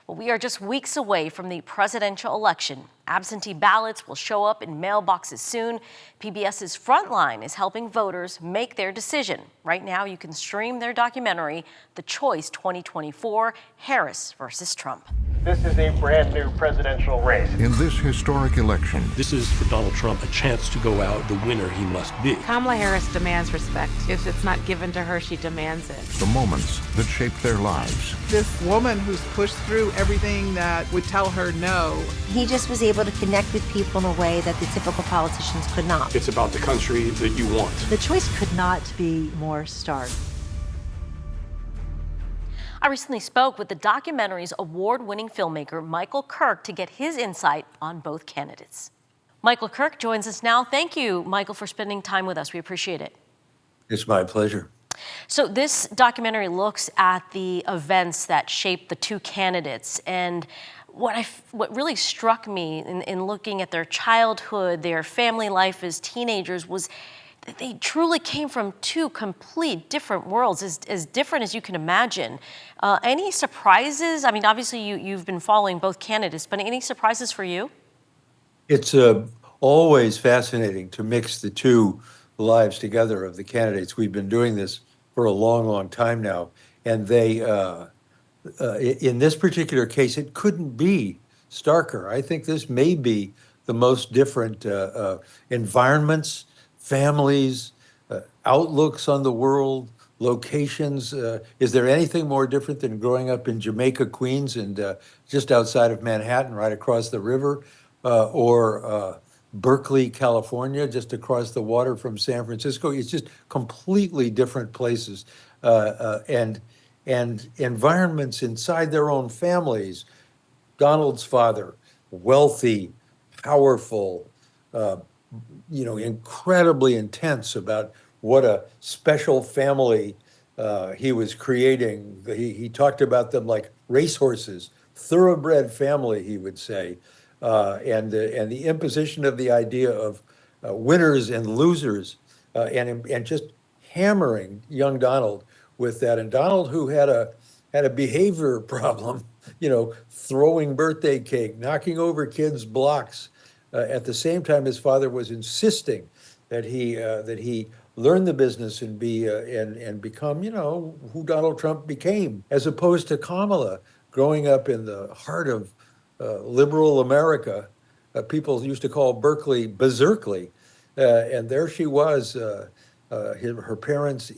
Well, we are just weeks away from the presidential election. Absentee ballots will show up in mailboxes soon. PBS's Frontline is helping voters make their decision. Right now, you can stream their documentary, The Choice 2024, Harris versus Trump. This is a brand new presidential race. In this historic election, this is for Donald Trump a chance to go out the winner he must be. Kamala Harris demands respect. If it's not given to her, she demands it. The moments that shape their lives. This woman who's pushed through everything that would tell her no. He just was able to connect with people in a way that the typical politicians could not. It's about the country that you want. The choice could not be more stark. I recently spoke with the documentary's award-winning filmmaker, Michael Kirk, to get his insight on both candidates. Michael Kirk joins us now. Thank you, Michael, for spending time with us. We appreciate it. It's my pleasure. So this documentary looks at the events that shaped the two candidates, and what really struck me in looking at their childhood, their family life as teenagers, was that they truly came from two complete different worlds, as different as you can imagine. Any surprises? I mean, obviously you've been following both candidates, but any surprises for you? It's always fascinating to mix the two lives together of the candidates. We've been doing this for a long, long time now, and they, in this particular case, it couldn't be starker. I think this may be the most different environments, families, outlooks on the world, locations. Is there anything more different than growing up in Jamaica, Queens, and just outside of Manhattan, right across the river, or Berkeley, California, just across the water from San Francisco? It's just completely different places, and environments inside their own families. Donald's father, wealthy, powerful, incredibly intense about what a special family he was creating. He talked about them like racehorses, thoroughbred family, he would say, and the imposition of the idea of winners and losers, and just hammering young Donald with that. And Donald, who had a behavior problem, throwing birthday cake, knocking over kids' blocks. At the same time, his father was insisting that he learn the business and become, who Donald Trump became, as opposed to Kamala, growing up in the heart of liberal America. People used to call Berkeley Berserkly, and there she was, her parents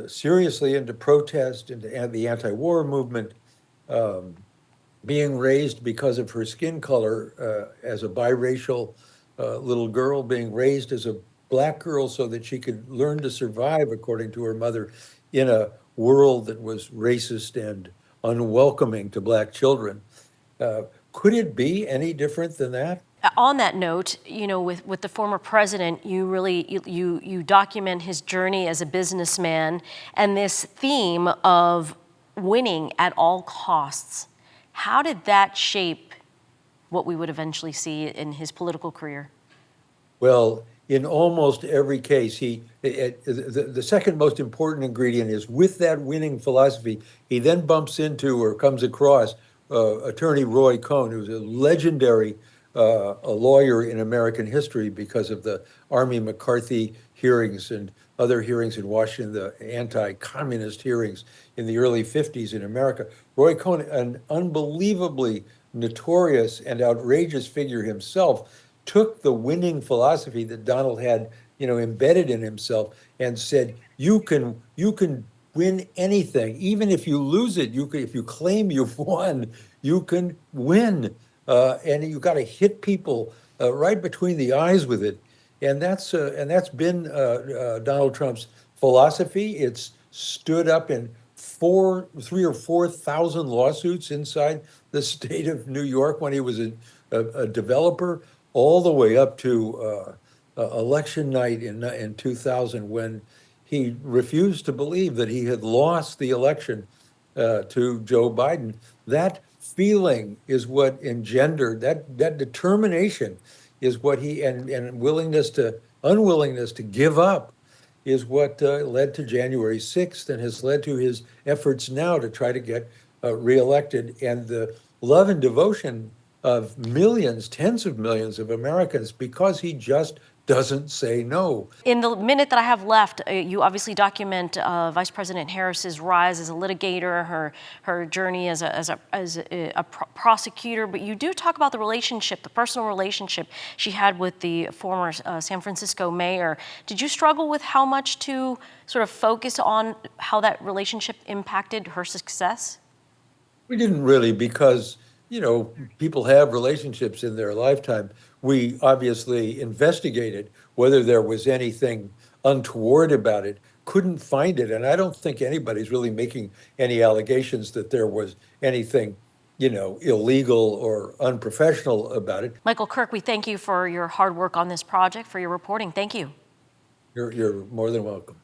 seriously into protest, into the anti-war movement. Being raised because of her skin color as a biracial little girl, being raised as a black girl so that she could learn to survive, according to her mother, in a world that was racist and unwelcoming to black children. Could it be any different than that? On that note, with the former president, you document his journey as a businessman and this theme of winning at all costs. How did that shape what we would eventually see in his political career? Well, in almost every case, the second most important ingredient is, with that winning philosophy, he then bumps into or comes across attorney Roy Cohn, who's a legendary a lawyer in American history because of the Army McCarthy hearings and other hearings in Washington, the anti-communist hearings in the early 50s in America. Roy Cohn, an unbelievably notorious and outrageous figure himself, took the winning philosophy that Donald had, embedded in himself, and said, you can win anything. Even if you lose it, if you claim you've won, you can win. And you got to hit people right between the eyes with it. And that's been Donald Trump's philosophy. It's stood up in 3,000 or 4,000 lawsuits inside the state of New York when he was a developer, all the way up to election night in 2000, when he refused to believe that he had lost the election to Joe Biden. That feeling is what engendered that determination, is what and unwillingness to give up is what led to January 6th and has led to his efforts now to try to get reelected, and the love and devotion of millions, tens of millions of Americans, because he just doesn't say no. In the minute that I have left, you obviously document Vice President Harris's rise as a litigator, her journey as a prosecutor, but you do talk about the relationship, the personal relationship she had with the former San Francisco mayor. Did you struggle with how much to sort of focus on how that relationship impacted her success? We didn't really, because, you know, people have relationships in their lifetime. We obviously investigated whether there was anything untoward about it, couldn't find it. And I don't think anybody's really making any allegations that there was anything, you know, illegal or unprofessional about it. Michael Kirk, we thank you for your hard work on this project, for your reporting. Thank you. You're more than welcome.